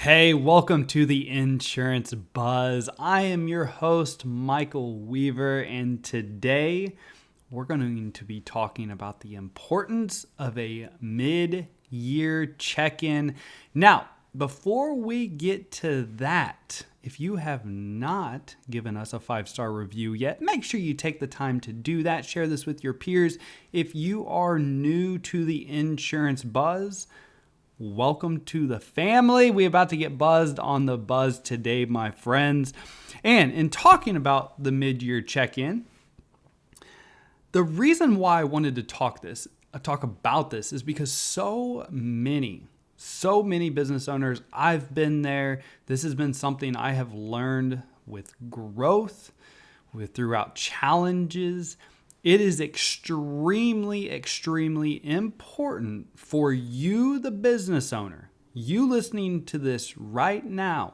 Hey, welcome to the Insurance Buzz. I am your host, Michael Weaver, and today we're going to be talking about the importance of a mid-year check-in. Now, before we get to that, if you have not given us a 5-star review yet, make sure you take the time to do that. Share this with your peers. If you are new to the Insurance Buzz, welcome to the family. We're about to get buzzed on the buzz today, my friends. And in talking about the mid-year check-in, the reason why I wanted to talk about this is because so many business owners, I've been there. This has been something I have learned with growth, throughout challenges. It is extremely important for you, the business owner, you listening to this right now.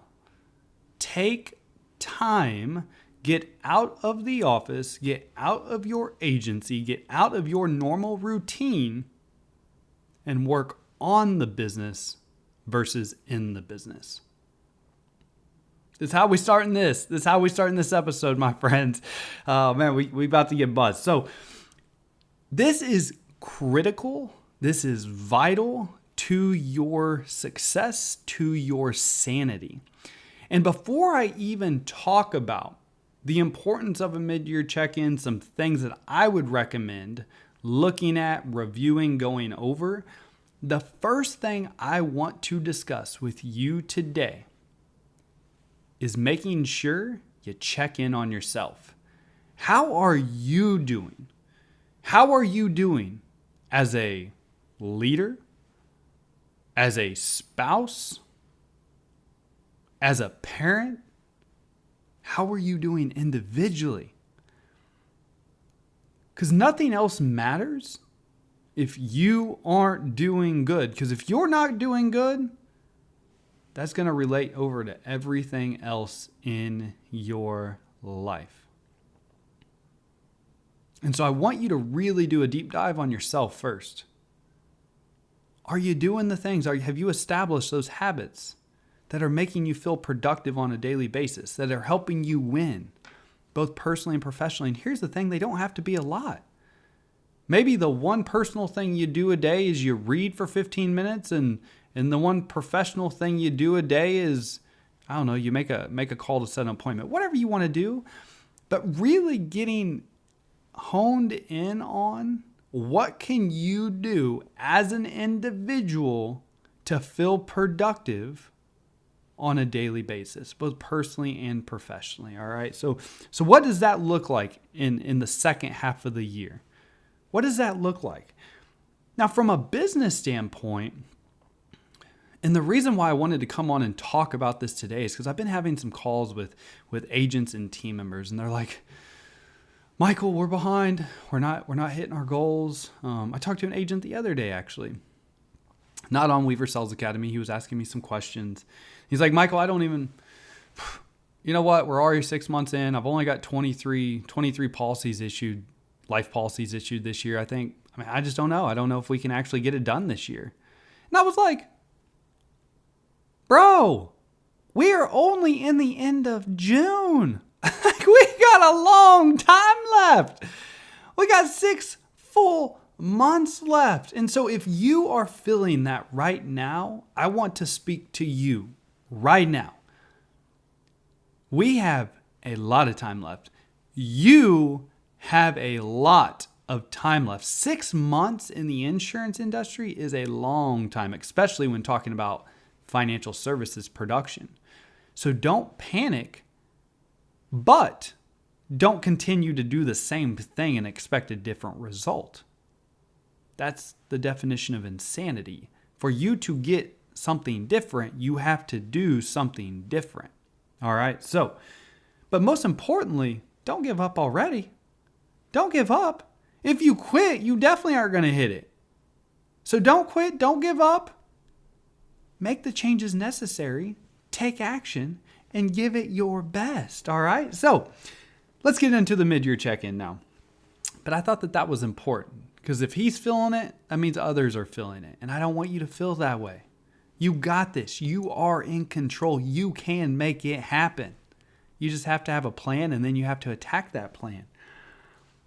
Take time, get out of the office, get out of your agency, get out of your normal routine, and work on the business versus in the business. This is how we start in this. This is how we start in this episode, my friends. Oh man, we about to get buzzed. So this is critical. This is vital to your success, to your sanity. And before I even talk about the importance of a mid-year check-in, some things that I would recommend looking at, reviewing, going over, the first thing I want to discuss with you today is making sure you check in on yourself. How are you doing? How are you doing as a leader, as a spouse, as a parent? How are you doing individually? Because nothing else matters if you aren't doing good. Because if you're not doing good, that's going to relate over to everything else in your life. And so I want you to really do a deep dive on yourself first. Are you doing the things? Have you established those habits that are making you feel productive on a daily basis, that are helping you win, both personally and professionally? And here's the thing, they don't have to be a lot. Maybe the one personal thing you do a day is you read for 15 minutes and the one professional thing you do a day is, I don't know, you make a call to set an appointment, whatever you want to do. But really getting honed in on what can you do as an individual to feel productive on a daily basis, both personally and professionally. All right. So what does that look like in the second half of the year? What does that look like? Now, from a business standpoint, and the reason why I wanted to come on and talk about this today is because I've been having some calls with agents and team members, and they're like, Michael, we're behind. We're not hitting our goals. I talked to an agent the other day, actually, not on Weaver Sales Academy. He was asking me some questions. He's like, Michael, you know what? We're already 6 months in. I've only got 23 policies issued, life policies issued this year. I just don't know. I don't know if we can actually get it done this year. And I was like, bro, we are only in the end of June. We got a long time left. We got 6 full months left. And so if you are feeling that right now, I want to speak to you right now. We have a lot of time left. You have a lot of time left. 6 months in the insurance industry is a long time, especially when talking about financial services production. So don't panic, but don't continue to do the same thing and expect a different result. That's the definition of insanity. For you to get something different, you have to do something different. All right. So, but most importantly, don't give up already. Don't give up. If you quit, you definitely aren't going to hit it. So don't quit. Don't give up. Make the changes necessary. Take action and give it your best. All right. So let's get into the mid-year check-in now. But I thought that was important because if he's feeling it, that means others are feeling it. And I don't want you to feel that way. You got this. You are in control. You can make it happen. You just have to have a plan, and then you have to attack that plan.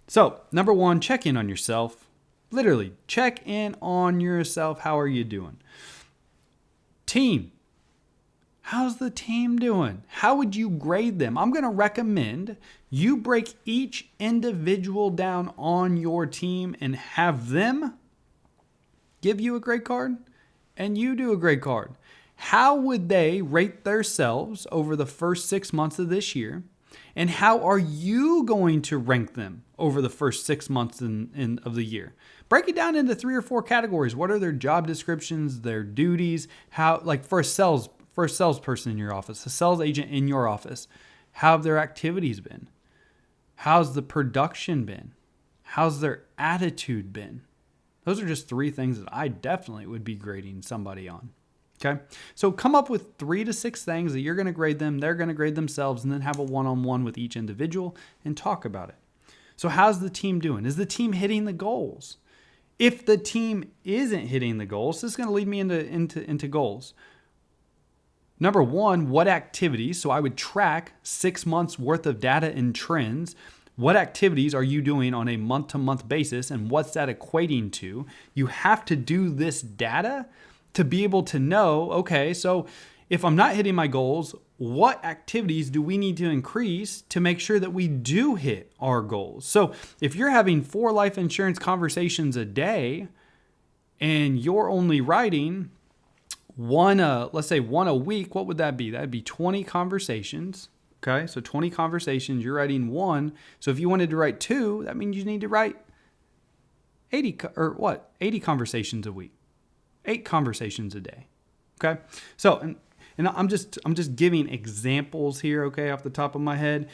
So, number one, check in on yourself. Literally, check in on yourself. How are you doing? Team. How's the team doing? How would you grade them? I'm going to recommend you break each individual down on your team and have them give you a grade card and you do a grade card. How would they rate themselves over the first 6 months of this year? And how are you going to rank them over the first 6 months of the year? Break it down into 3 or 4 categories. What are their job descriptions, their duties? How, like for a salesperson in your office, a sales agent in your office, how have their activities been? How's the production been? How's their attitude been? Those are just 3 things that I definitely would be grading somebody on. Okay, so come up with 3 to 6 things that you're going to grade them, they're going to grade themselves, and then have a one-on-one with each individual and talk about it. So how's the team doing? Is the team hitting the goals? If the team isn't hitting the goals, this is going to lead me into goals. Number 1, what activities? So I would track 6 months worth of data and trends. What activities are you doing on a month-to-month basis, and what's that equating to? You have to do this data to be able to know, okay, so if I'm not hitting my goals, what activities do we need to increase to make sure that we do hit our goals? So if you're having 4 life insurance conversations a day and you're only writing let's say one a week, what would that be? That'd be 20 conversations. Okay, so 20 conversations, you're writing 1. So if you wanted to write 2, that means you need to write 80 conversations a week. 8 conversations a day. Okay? So, and I'm just giving examples here, okay, off the top of my head.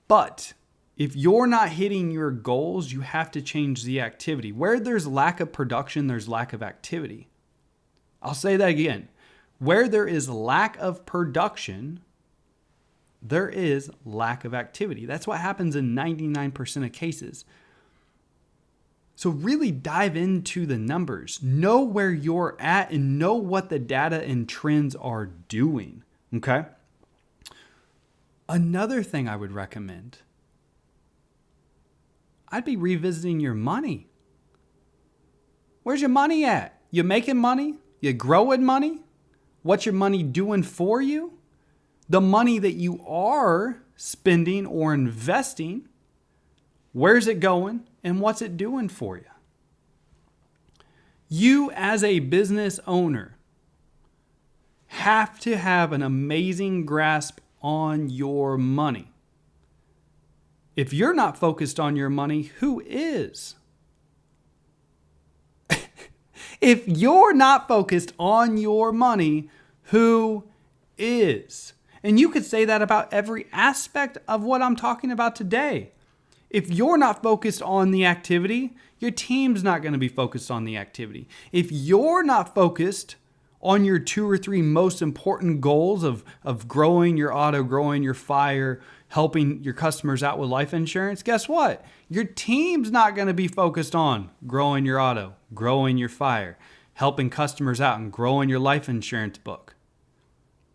But if you're not hitting your goals, you have to change the activity. Where there's lack of production, there's lack of activity. I'll say that again. Where there is lack of production, there is lack of activity. That's what happens in 99% of cases. So really dive into the numbers, know where you're at, and know what the data and trends are doing, okay? Another thing I would recommend, I'd be revisiting your money. Where's your money at? You making money? You growing money? What's your money doing for you? The money that you are spending or investing, where's it going and what's it doing for you? You as a business owner have to have an amazing grasp on your money. If you're not focused on your money, who is? If you're not focused on your money, who is? And you could say that about every aspect of what I'm talking about today. If you're not focused on the activity, your team's not going to be focused on the activity. If you're not focused on your 2 or 3 most important goals of growing your auto, growing your fire, helping your customers out with life insurance, guess what? Your team's not going to be focused on growing your auto, growing your fire, helping customers out, and growing your life insurance book.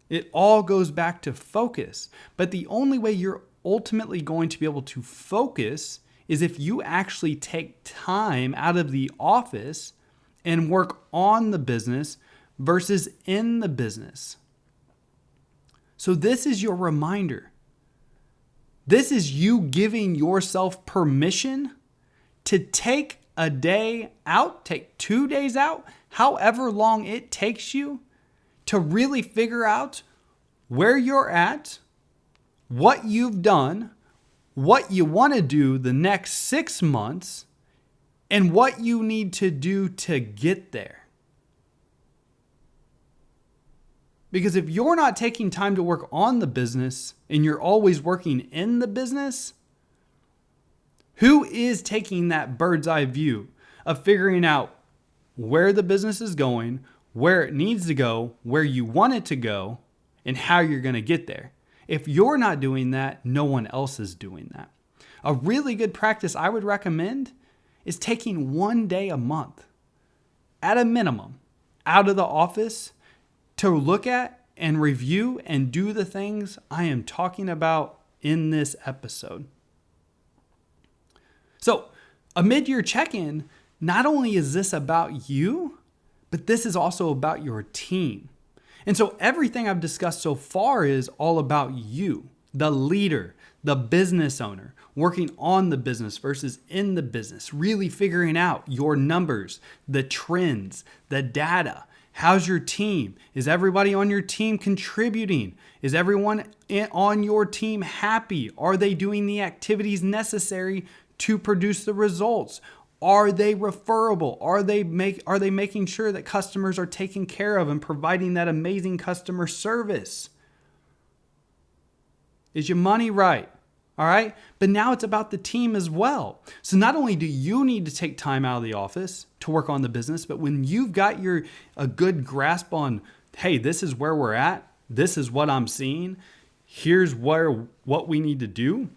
It all goes back to focus. But the only way you're ultimately going to be able to focus is if you actually take time out of the office and work on the business versus in the business. So this is your reminder. This is you giving yourself permission to take a day out, take 2 days out, however long it takes you to really figure out where you're at, what you've done, what you want to do the next 6 months, and what you need to do to get there. Because if you're not taking time to work on the business and you're always working in the business, who is taking that bird's eye view of figuring out where the business is going, where it needs to go, where you want it to go, and how you're going to get there? If you're not doing that, no one else is doing that. A really good practice I would recommend is taking 1 day a month, at a minimum, out of the office to look at and review and do the things I am talking about in this episode. So, a mid-year check-in, not only is this about you, but this is also about your team. And so everything I've discussed so far is all about you, the leader, the business owner, working on the business versus in the business, really figuring out your numbers, the trends, the data. How's your team? Is everybody on your team contributing? Is everyone on your team happy? Are they doing the activities necessary to produce the results? Are they referable? Are they making sure that customers are taken care of and providing that amazing customer service? Is your money right? All right. But now it's about the team as well. So not only do you need to take time out of the office to work on the business, but when you've got a good grasp on, hey, this is where we're at. This is what I'm seeing. Here's what we need to do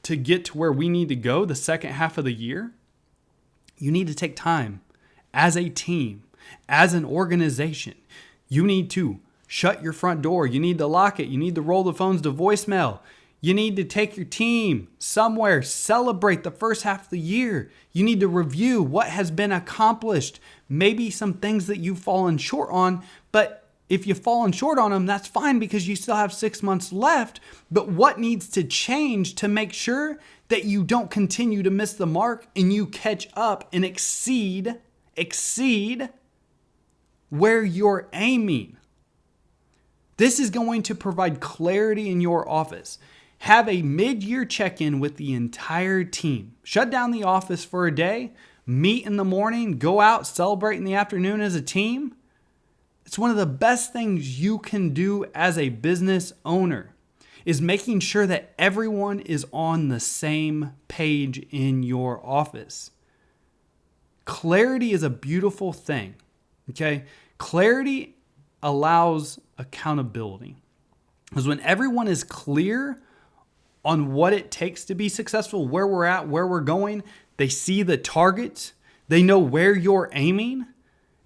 to get to where we need to go the second half of the year. You need to take time as a team, as an organization. You need to shut your front door. You need to lock it. You need to roll the phones to voicemail. You need to take your team somewhere, celebrate the first half of the year. You need to review what has been accomplished, maybe some things that you've fallen short on. But if you've fallen short on them, that's fine because you still have 6 months left. But what needs to change to make sure that you don't continue to miss the mark and you catch up and exceed where you're aiming? This is going to provide clarity in your office. Have a mid-year check-in with the entire team. Shut down the office for a day, meet in the morning, go out, celebrate in the afternoon as a team. It's one of the best things you can do as a business owner, is making sure that everyone is on the same page in your office. Clarity is a beautiful thing, okay? Clarity allows accountability. Because when everyone is clear on what it takes to be successful, where we're at, where we're going, they see the targets, they know where you're aiming.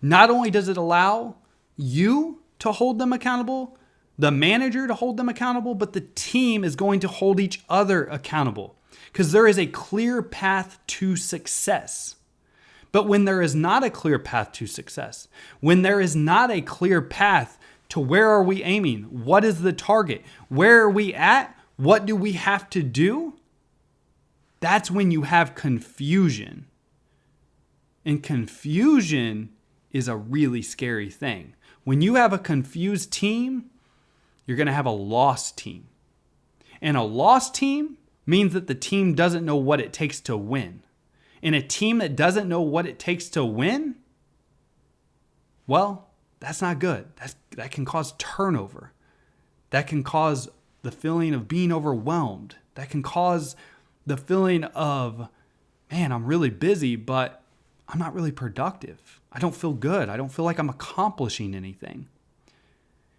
Not only does it allow you to hold them accountable, the manager to hold them accountable, but the team is going to hold each other accountable because there is a clear path to success. But when there is not a clear path to success, when there is not a clear path to where are we aiming, what is the target, where are we at, what do we have to do, that's when you have confusion. And confusion is a really scary thing. When you have a confused team, you're going to have a lost team. And a lost team means that the team doesn't know what it takes to win. And a team that doesn't know what it takes to win, well, that's not good. That can cause turnover. That can cause the feeling of being overwhelmed. That can cause the feeling of, man, I'm really busy, but I'm not really productive. I don't feel good. I don't feel like I'm accomplishing anything.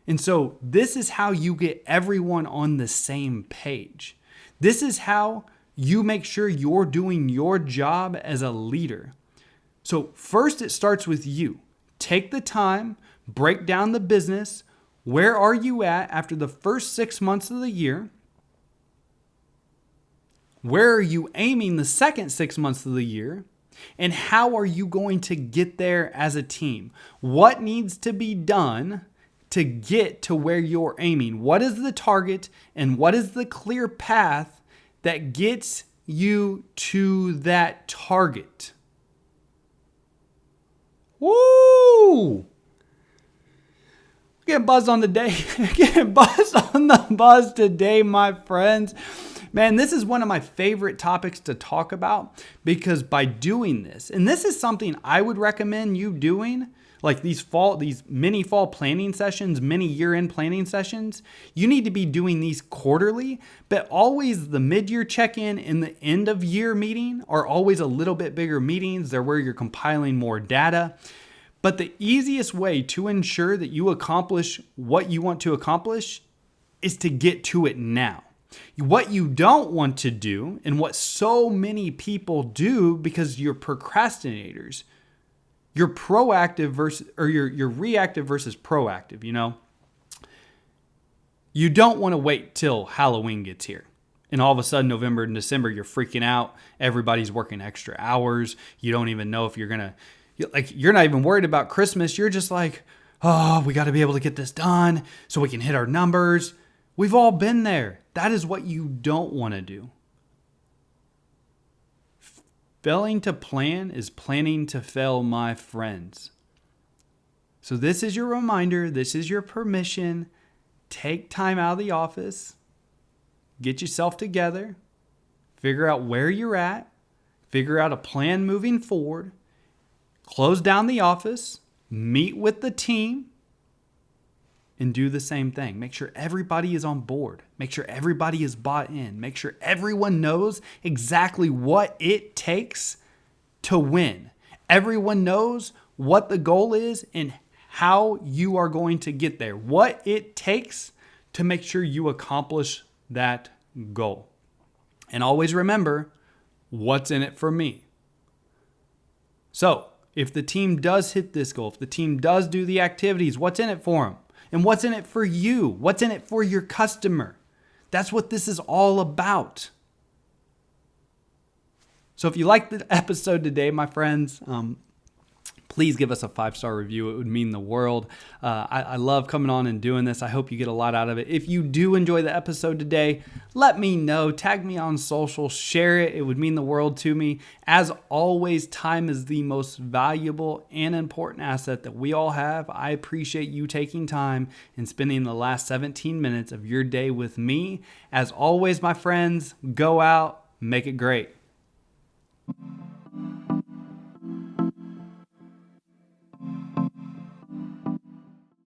And so this is how you get everyone on the same page. This is how you make sure you're doing your job as a leader. So first, it starts with you. Take the time, break down the business. Where are you at after the first 6 months of the year? Where are you aiming the second 6 months of the year? And how are you going to get there as a team? What needs to be done to get to where you're aiming? What is the target and what is the clear path that gets you to that target? Woo! Get buzzed on the day. Get buzzed on the buzz today, my friends. Man, this is one of my favorite topics to talk about because by doing this, and this is something I would recommend you doing, like these mini fall planning sessions, mini year-end planning sessions, you need to be doing these quarterly, but always the mid-year check-in and the end-of-year meeting are always a little bit bigger meetings. They're where you're compiling more data. But the easiest way to ensure that you accomplish what you want to accomplish is to get to it now. What you don't want to do, and what so many people do because you're procrastinators, You're proactive versus, or you're reactive versus proactive, you know? You don't want to wait till Halloween gets here. And all of a sudden, November and December, you're freaking out. Everybody's working extra hours. You don't even know if you're you're not even worried about Christmas. You're just like, oh, we got to be able to get this done so we can hit our numbers. We've all been there. That is what you don't want to do. Failing to plan is planning to fail, my friends. So this is your reminder. This is your permission. Take time out of the office. Get yourself together. Figure out where you're at. Figure out a plan moving forward. Close down the office. Meet with the team. And do the same thing. Make sure everybody is on board. Make sure everybody is bought in. Make sure everyone knows exactly what it takes to win. Everyone knows what the goal is and how you are going to get there. What it takes to make sure you accomplish that goal. And always remember, what's in it for me? So, if the team does hit this goal, if the team does do the activities, what's in it for them? And what's in it for you? What's in it for your customer? That's what this is all about. So if you liked the episode today, my friends, please give us a 5-star review. It would mean the world. I love coming on and doing this. I hope you get a lot out of it. If you do enjoy the episode today, let me know. Tag me on social. Share it. It would mean the world to me. As always, time is the most valuable and important asset that we all have. I appreciate you taking time and spending the last 17 minutes of your day with me. As always, my friends, go out, make it great.